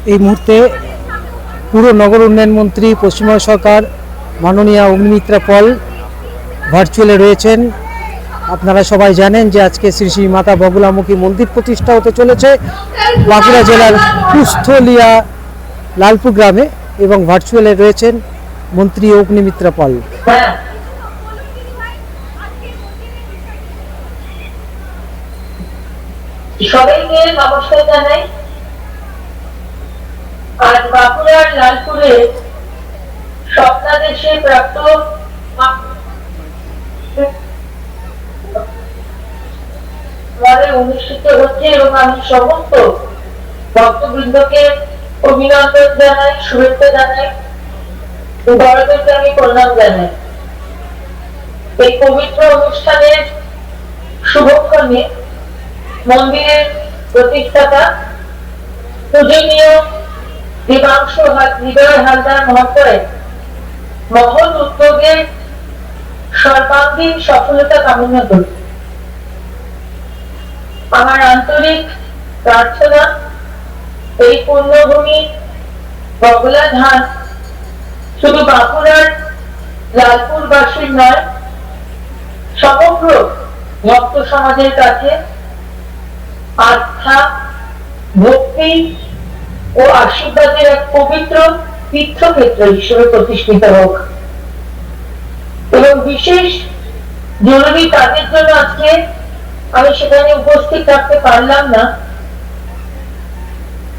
এই মুহূর্তে পুরো নগর উন্নয়ন মন্ত্রী পশ্চিমবঙ্গ সরকার মাননীয় অগ্নিমিত্রা পল ভার্চুয়ালে রয়েছেন। আপনারা সবাই জানেন যে আজকে শ্রী শ্রী মাতা বগলামুখী মন্দির প্রতিষ্ঠা হতে চলেছে বাঁকুড়া জেলার কুস্থলিয়া লালপুর গ্রামে, এবং ভার্চুয়ালে রয়েছেন মন্ত্রী অগ্নিমিত্রা পল। সবাইকে নমস্কার জানাই। আজ বাঁকুড়ার লালপুরে স্বপ্নাদেশে প্রাপ্ত অনুষ্ঠিত হচ্ছে এবং আমি সমস্ত ভক্তবৃন্দকে অভিনন্দন জানাই, শুভেচ্ছা জানাই, বড়দেরকে আমি প্রণাম জানাই। এই পবিত্র অনুষ্ঠানের শুভক্ষণে মন্দিরের প্রতিষ্ঠাতা পূজনীয় দেবাংশু হৃদয় হালদার মহাশয় মহৎ উদ্যোগে সর্বাঙ্গীন সফলতা কামনা করি। আমার আন্তরিক প্রার্থনা এই পুণ্যভূমি বগলাধাম শুধু বাঁকুড়ার লালপুরবাসীর নয়, সমগ্র ভক্ত সমাজের কাছে আস্থা, ভক্তি ও আশীর্বাদের এক পবিত্র তীর্থক্ষেত্র হিসেবে প্রতিষ্ঠিত হোক। এবং বিশেষ জরুরি কাজের জন্য আজকে আমি সেখানে উপস্থিত থাকতে পারলাম না,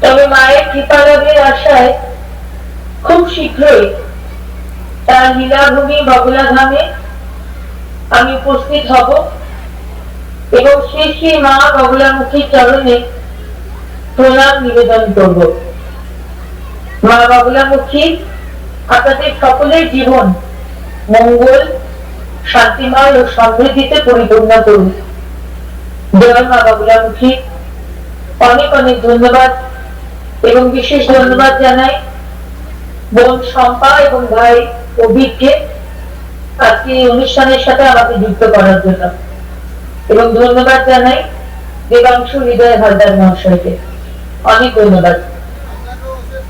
তবে মায়ের কৃপালাভের আশায় খুব শীঘ্রই তার লীলাভূমি বগলাধামে আমি উপস্থিত হব এবং শ্রী শ্রী মা বগলামুখীর চরণে প্রণাম নিবেদন করব। মা বগলামুখী আপনাদের সকলের জীবন মঙ্গল, শান্তিময় ও সমৃদ্ধিতে পরিপূর্ণ করুন। জয় মা বগলামুখী। অনেক অনেক ধন্যবাদ এবং বিশেষ ধন্যবাদ জানাই বোন শম্পা এবং ভাই অভিককে আজকে এই অনুষ্ঠানের সাথে আমাকে যুক্ত করার জন্য, এবং ধন্যবাদ জানাই দেবাংশু হৃদয় হালদার মহাশয়কে। অনেক ধন্যবাদ।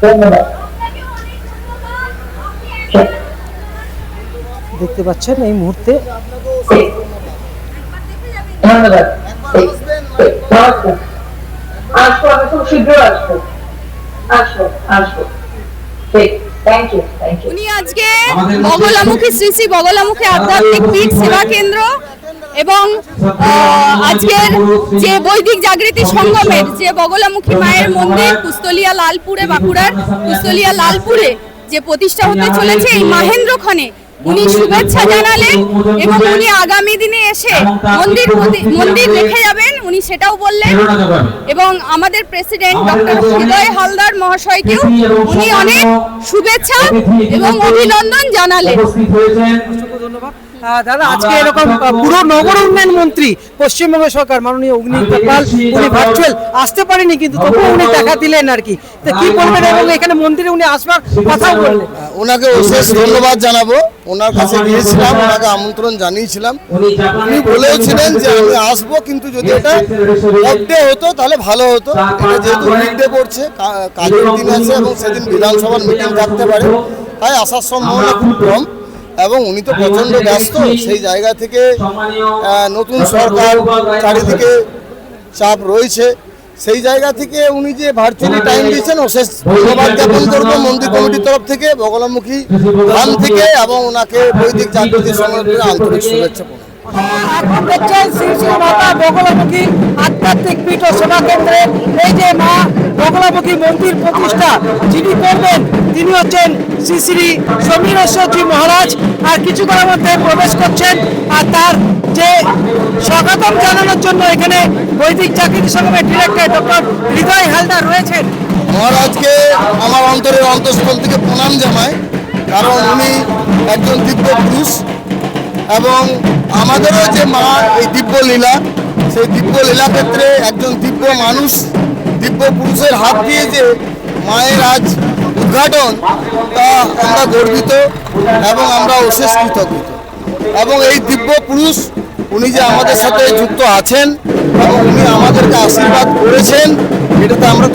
ধন্যবাদ। দেখতে পাচ্ছেন এই মুহূর্তে ধন্যবাদ। আসবো, আমি খুব শীঘ্র আসবো। আসবো। ঠিক, থ্যাংক ইউ। উনি আজকে বগলামুখী শ্রী শ্রী বগলামুখী আধ্যাত্মিক পীঠ সেবা কেন্দ্র এবং আজকের যে বৈদিক জাগৃতি সঙ্গমের যে বগলামুখী মায়ের মন্দির কুস্থলিয়া লালপুরে, বাঁকুড়ার কুস্থলিয়া লালপুরে যে প্রতিষ্ঠা হতে চলেছে, এই মাহেন্দ্রক্ষণে উনি শুভেচ্ছা জানালেন এবং উনি আগামী দিনে এসে মন্দির দেখে যাবেন, উনি সেটাও বললেন। এবং আমাদের প্রেসিডেন্ট ডক্টর হৃদয় হালদার মহাশয়কেও উনি অনেক শুভেচ্ছা এবং অভিনন্দন জানালেন। দাদা, আজকে এরকম পুরো নগর উন্নয়ন মন্ত্রী পশ্চিমবঙ্গ সরকার মাননীয় অগ্নিমিত্রা পাল উনি ভার্চুয়াল আসতে পারেনি, কিন্তু তবুও উনি দেখা দিলেন আর কি। তো কি বলবেন, এবং এখানে মন্দিরে উনি আসবার কথা বললেন? ওনাকে অশেষ ধন্যবাদ জানাবো। ওনার কাছে গিয়েছিলাম, ওনাকে আমন্ত্রণ জানিয়েছিলাম। উনি বলেছিলেন যে আমি আসবো, কিন্তু যদি এটা অফ ডে হতো তাহলে ভালো হতো। এটা যেহেতু উইকডে পড়ছে, কাজের দিন আছে এবং সেদিন বিধানসভার মিটিং থাকতে পারে, তাই আসার সম্ভাবনা খুব কম। এবং উনি তো প্রচন্ড ব্যস্ত, সেই জায়গা থেকে নতুন সরকার, চারিদিকে চাপ রয়েছে, সেই জায়গা থেকে উনি যে ভার্চুয়ালি টাইম দিয়েছেন অশেষ ধন্যবাদ জ্ঞাপন করবো মন্দির কমিটির তরফ থেকে, বগলামুখী ধাম থেকে, এবং ওনাকে বৈদিক জাগৃতি সংগঠনের আন্তরিক শুভেচ্ছা। এখন দেখছেন শ্রী শ্রী মাতা বগলামুখী আধ্যাত্মিক পীঠ ও সেবা কেন্দ্রে এই যে মা বগলামুখী মন্দির প্রতিষ্ঠা যিনি করবেন তিনি হচ্ছেন শ্রী শ্রী সমীরেশ্বরজি মহারাজ। আর কিছুক্ষণের মধ্যে প্রবেশ করছেন, আর তার যে স্বাগতম জানানোর জন্য এখানে বৈদিক জাগৃতি সংগঠনের ডিরেক্টর ডক্টর হৃদয় হালদার রয়েছেন। মহারাজকে আমার অন্তরের অন্তঃস্থল থেকে প্রণাম জানাই, কারণ উনি একজন দিব্য পুরুষ এবং আমাদেরও যে মা এই দিব্য লীলা, সেই দিব্য লীলা ক্ষেত্রে একজন দিব্য মানুষ, দিব্য পুরুষের হাত দিয়ে যে মায়ের আজ উদ্ঘাটন, তা আমরা গর্বিত এবং আমরা অশেষ কৃতজ্ঞ। এবং এই দিব্য পুরুষ উনি যে আমাদের সাথে যুক্ত আছেন এবং উনি আমাদেরকে আশীর্বাদ করেছেন, এটাতে আমরা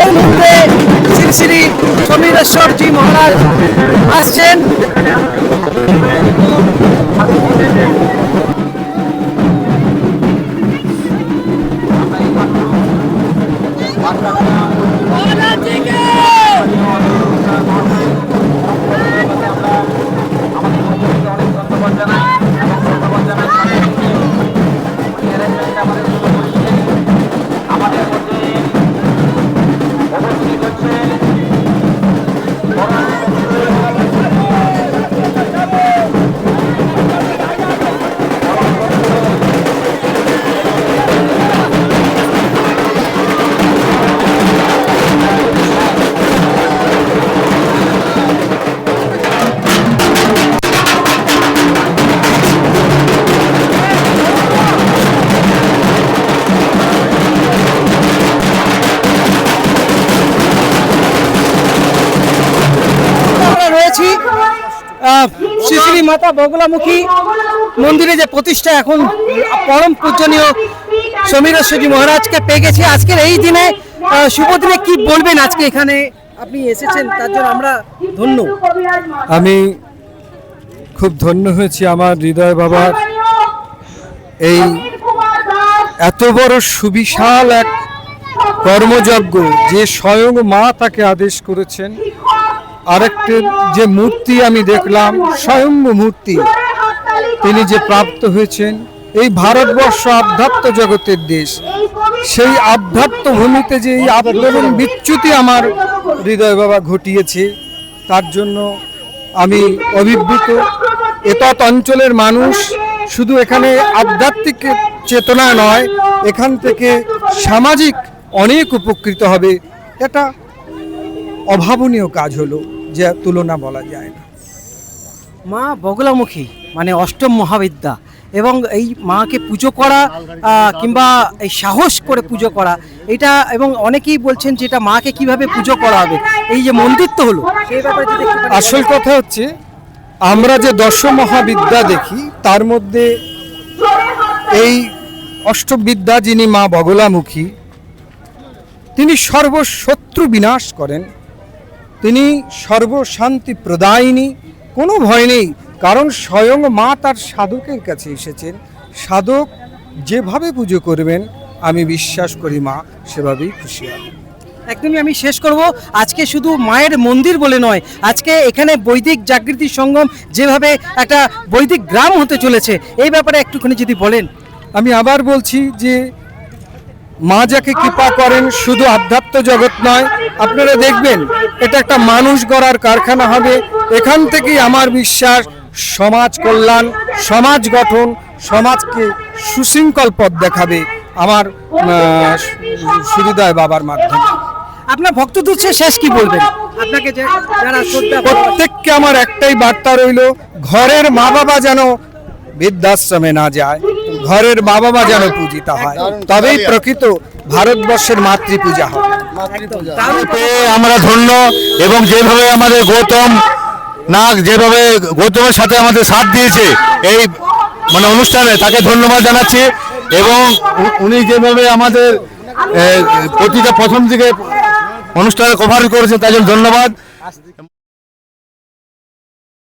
এই মুহূর্তে শ্রী শ্রী সমীরেশ্বরজি মহারাজ আসছেন। আমরা রয়েছি শ্রী শ্রী মাতা বগলামুখী মন্দিরে যে প্রতিষ্ঠা এখন পরম পূজনীয় সমীরেশ্বরজি মহারাজকে পেয়ে গেছি। আজকের এই দিনে শুভ দিনে কি বলবেন? আজকে এখানে আপনি এসেছেন, তার জন্য আমরা ধন্য। আমি খুব ধন্য হয়েছি আমার হৃদয় বাবার এই এত বড় সুবিশাল এক কর্মযজ্ঞ, যে স্বয়ং মা তাকে আদেশ করেছেন। আরেকটি যে মূর্তি আমি দেখলাম, স্বয়ং মূর্তি, তিনি যে প্রাপ্ত হয়েছেন। এই ভারতবর্ষ আধ্যাত্ম জগতের দেশ, সেই আধ্যাত্ম ভূমিতে যে এই আন্দোলন বিচ্যুতি আমার হৃদয় বাবা ঘটিয়েছে, তার জন্য আমি অভিভূত। এতৎ অঞ্চলের মানুষ শুধু এখানে আধ্যাত্মিক চেতনা নয়, এখান থেকে সামাজিক অনেক উপকৃত হবে। এটা অভাবনীয় কাজ হলো, যে তুলনা বলা যায় না। মা বগলামুখী মানে অষ্টম মহাবিদ্যা, এবং এই মাকে পুজো করা কিংবা এই সাহস করে পুজো করা, এটা এবং অনেকেই বলছেন যে এটা মাকে কিভাবে পুজো করা হবে, এই যে মন্দির তো হলো সেই ব্যাপারে যদি একটু বলেন। আসল কথা হচ্ছে, আমরা যে দশ মহাবিদ্যা দেখি, তার মধ্যে এই অষ্টবিদ্যা যিনি মা বগলামুখী, তিনি সর্বশত্রু বিনাশ করেন, তিনি সর্বশান্তি প্রদায়িনী। কোনো ভয় নেই, কারণ স্বয়ং মা তার সাধকের কাছে এসেছেন। সাধক যেভাবে পুজো করবেন, আমি বিশ্বাস করি মা সেভাবেই খুশি হবে। একদমই আমি শেষ করব। আজকে শুধু মায়ের মন্দির বলে নয়, আজকে এখানে বৈদিক জাগৃতি সঙ্গম যেভাবে একটা বৈদিক গ্রাম হতে চলেছে, এই ব্যাপারে একটুখানি যদি বলেন। আমি আবার বলছি যে মা যাকে কৃপা করেন, শুধু আধ্যাত্ম জগৎ নয়, আপনারা দেখবেন এটা একটা মানুষ গড়ার কারখানা হবে। এখান থেকেই আমার বিশ্বাস সমাজ কল্যাণ, সমাজ গঠন, সমাজকে সুশৃঙ্খল পথ দেখাবে আমার হৃদয় বাবার মাধ্যমে। আপনার ভক্তদের শেষ কি বলবেন? আপনাকে যারা শ্রদ্ধা, প্রত্যেককে আমার একটাই বার্তা রইল, ঘরের মা বাবা যেন বৃদ্ধাশ্রমে না যায়, ঘরের মা বাবা যেন পূজিতা হয়, তবেই প্রকৃত ভারতবর্ষের মাতৃপূজা হবে। আমরা ধন্য, এবং যেভাবে আমাদের গৌতম নাগ যেভাবে গৌতমের সাথে আমাদের সাথ দিয়েছে এই মানে অনুষ্ঠানে, তাকে ধন্যবাদ জানাচ্ছি। এবং উনি যেভাবে আমাদের প্রতিটা প্রথম দিকে অনুষ্ঠানে কভার করেছেন, তার জন্য ধন্যবাদ।